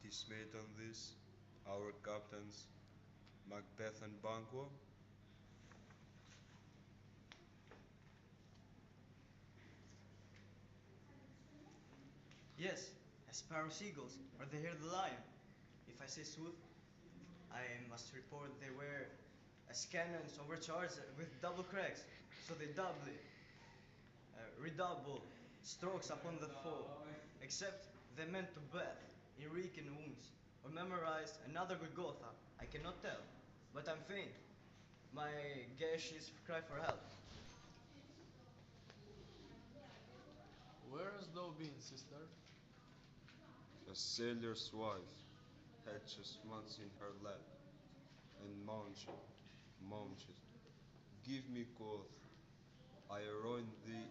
Tis made on this, our captains, Macbeth and Banquo. Yes, as sparrows eagles, or they hear the lion. If I say sooth, I must report they were as cannons overcharged with double cracks, so they redouble strokes upon the foe, except they meant to bathe in reeking wounds, or memorize another Golgotha, I cannot tell, but I'm faint. My gashes cry for help. Where hast thou been, sister? A sailor's wife had chestnuts in her lap, and munches. Give me quoth, I aroin thee,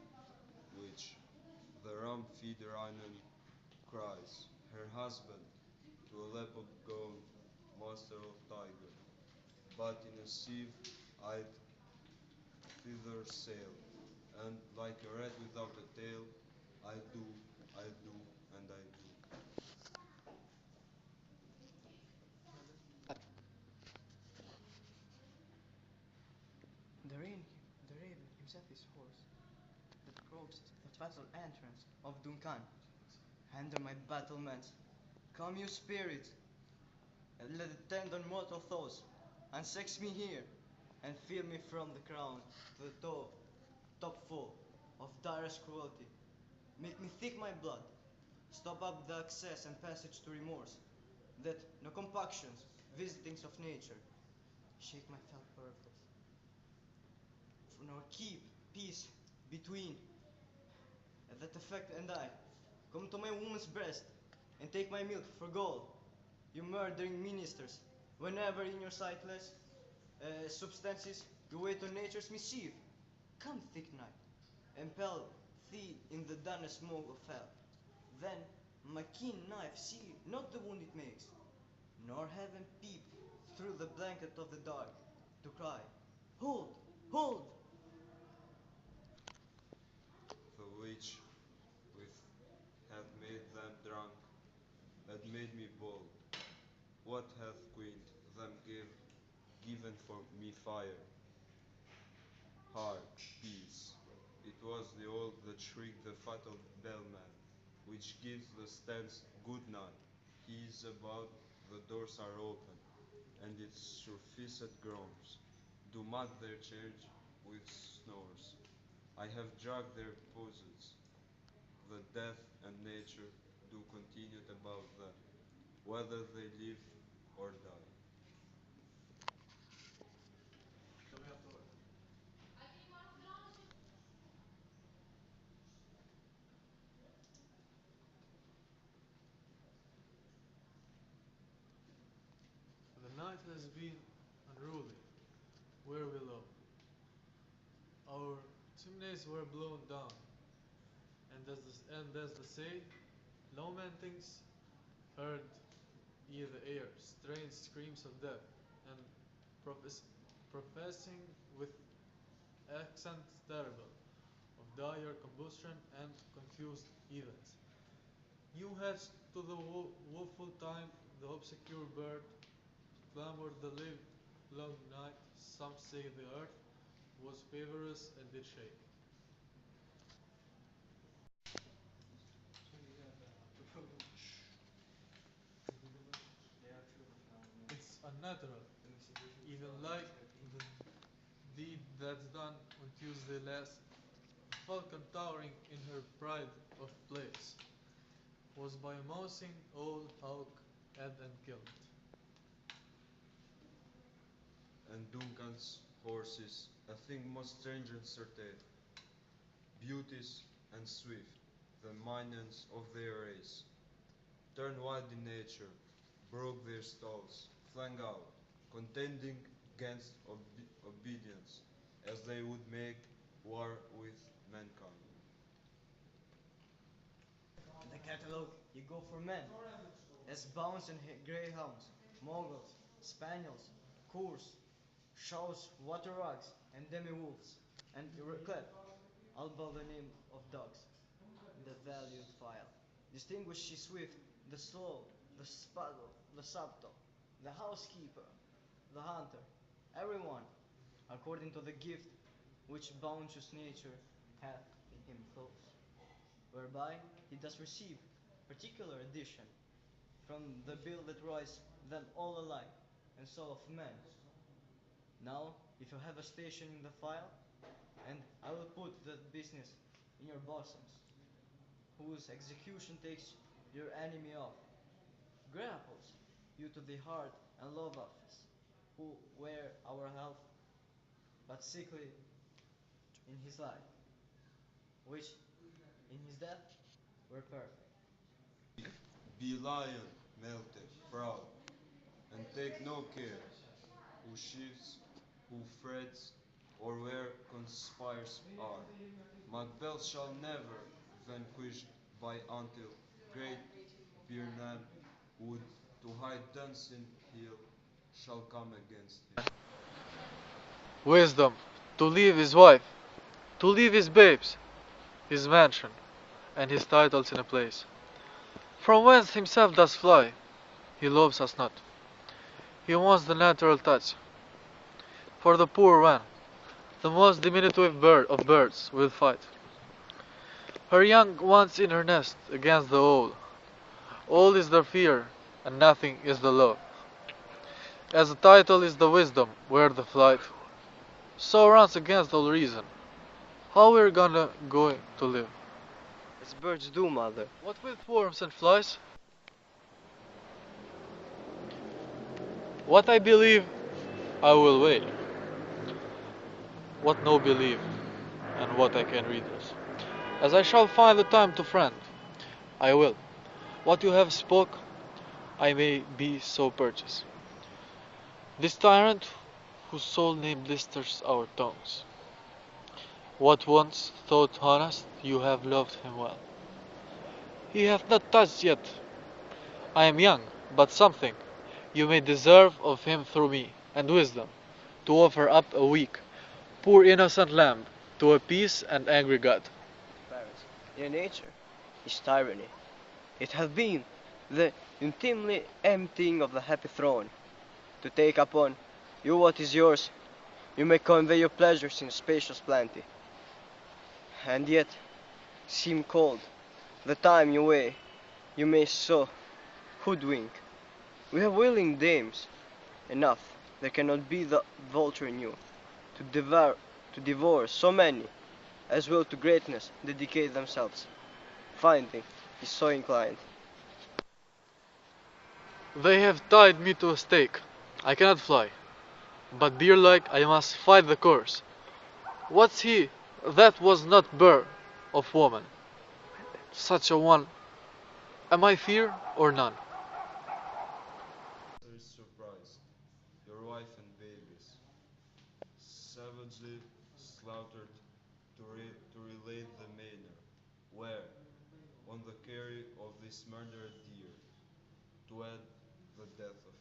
which the rum feeder Inon cries, her husband, to a leopard gone, master of tiger, but in a sieve I'd thither sail, and like a rat without a tail, I do, and I do. The rain, the raven himself is hoarse, that probes the fatal entrance of Duncan. Under my battlements, come you spirit, and let it tend on mortal thoughts, and sex me here, and fill me from the crown to the top full of direst cruelty. Make me thick my blood, stop up the access and passage to remorse, that no compactions, visitings of nature, shake my felt purpose. Nor keep peace between that effect and I. Come to my woman's breast and take my milk for gold. You murdering ministers, whenever in your sightless substances you wait on nature's mischief. Come, thick night, impel thee in the dunner smoke of hell. Then my keen knife see not the wound it makes, nor heaven peep through the blanket of the dark to cry, hold, hold! The which with hath made them drunk, had made me bold. What hath queened them given for me fire? Hark, peace. It was the old that shrieked the fatal bellman, which gives the stance good night. He is about, the doors are open, and its surfaced groans do mark their change with snores. I have dragged their poses, the death and nature do continue about them, whether they live or die. The night has been unruly. Where we low, our chimneys were blown down, and as the say, lamentings heard ye the air, strange screams of death, and profess- professing with accents terrible of dire combustion and confused events. You had to the woeful time the obscure bird clamored the live long night. Some say the earth was vaporous and did shake. It's unnatural, even like the deed that's done on Tuesday last. A falcon towering in her pride of place was by a mousing old hawk had and killed. And Duncan's horses, a thing most strange and certain, beauties and swift, the minions of their race, turned wild in nature, broke their stalls, flung out, contending against obedience, as they would make war with mankind. The catalogue you go for men, as bounds and greyhounds, Mongols, Spaniels, Coors, shows, water rugs, and demi-wolves, and Iroquois, all by the name of dogs, in the valued file. Distinguish she swift, the slow, the sputtle, the subtle, the housekeeper, the hunter, everyone, according to the gift which bounteous nature hath in him close, whereby he does receive particular addition from the bill that rise them all alike, and so of men. Now, if you have a station in the file, and I will put that business in your bosoms, whose execution takes your enemy off, grapples you to the heart and love office, who wear our health, but sickly in his life, which in his death were perfect. Be lion, melted, proud, and take no care who shifts, who frets, or where conspires are. Macbeth shall never vanquished by until great Birnam would to high Dunstan hill shall come against him. Wisdom, to leave his wife, to leave his babes, his mansion, and his titles in a place, from whence himself does fly. He loves us not. He wants the natural touch. For the poor one, the most diminutive bird of birds will fight. Her young ones in her nest against the old. All is their fear, and nothing is the love. As the title is the wisdom, where the flight, so runs against all reason. How we're gonna going to live? As birds do, mother. What with worms and flies? What I believe, I will wait. What no believe, and what I can read this. As I shall find the time to friend, I will. What you have spoke, I may be so purchase. This tyrant, whose sole name blisters our tongues. What once thought honest, you have loved him well. He hath not touched yet. I am young, but something you may deserve of him through me, and wisdom, to offer up a weak, poor innocent lamb to a peace and angry God. Parents, their nature is tyranny. It hath been the intimely emptying of the happy throne. To take upon you what is yours, you may convey your pleasures in spacious plenty, and yet seem cold. The time you weigh, you may so hoodwink. We have willing dames enough, there cannot be the vulture in you, to devour so many as will to greatness dedicate themselves, finding he so inclined. They have tied me to a stake. I cannot fly, but deer-like I must fight the course. What's he that was not bare of woman? Such a one, am I fear or none? Is surprised, your wife and babies, savagely slaughtered to relate the manner, where, on the carry of this murdered deer, to add the death of